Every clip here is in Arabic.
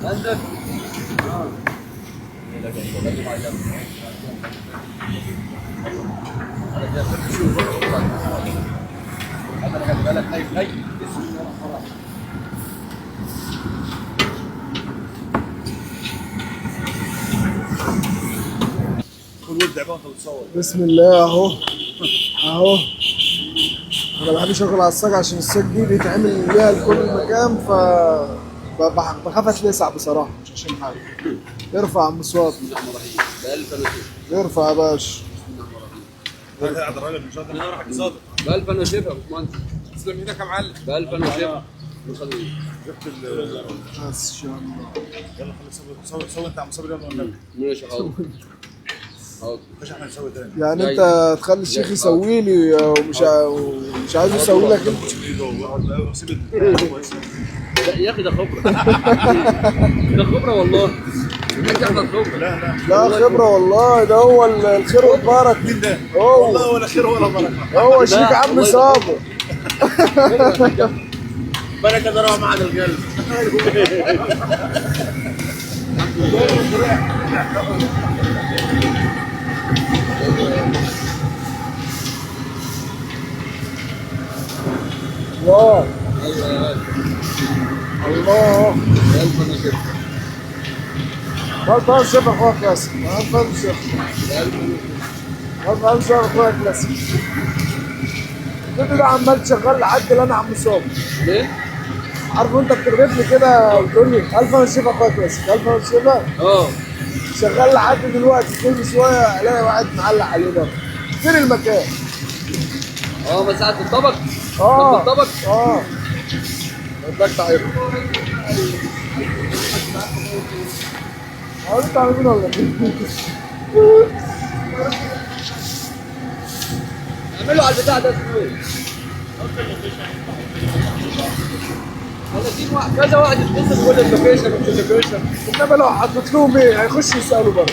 عندك؟ بسم الله اهو اهو. انا بحب اشغل على الصاج عشان الصاج دي بيتعمل بيها لكل مكان، ف بخاف اتلسع بصراحه، مش عشان حاجه. ارفع يا عم صوت، ارفع يا باشا. قاعد الراجل مش قادر يروح بصوته. بألف انا شايفها يا باشمهندس. تسلم ايدك يا معلم. بألف انا شايفها. جبت بس ان شاء الله. يلا خلي سوي انت عم صبري يلا والنبي. ماشي حاضر. حاضر. مش احنا نسوي تاني. يعني انت تخلي الشيخ يسوي لي ومش عايز يسوي لك انت؟ لا يا اخي ده خبره. ده خبره والله. الحاج احمد خبره. لا خبره والله، ده هو الخير والبركه. مين ده؟ والله ولا خير ولا بركه. هو الشيخ عم صابر. بركه ده روح معنا القلب. الله ايوه الله. ألف انا شايفها. غلطان شيخ اخويا كلاسيك، غلطان شيخ، غلطان شيخ اخويا كلاسيك. كنت ده عمال شغال لحد اللي انا عم صابر. ليه؟ عارف انت بترغب لي كده وتقول لي الف انا شيخ اخويا كلاسيك، الف انا شيخ. شغال لحد دلوقتي، كل شويه الاقي واحد معلق عليه بره. فين المكان؟ مساحة الطبق؟ الطبق؟ بدك تعيط. انت عارفين ولا ايه؟ اعملوا على البتاع ده اسمه ايه؟ كذا واحد يتصل يقول اللوكيشن ومش اللوكيشن. انما لو حطيت لهم ايه هيخشوا يسالوا بره.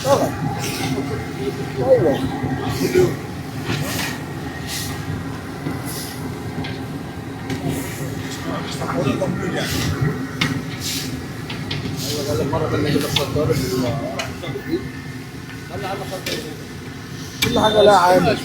طبعا. ايوه. كل حاجه لها عامل.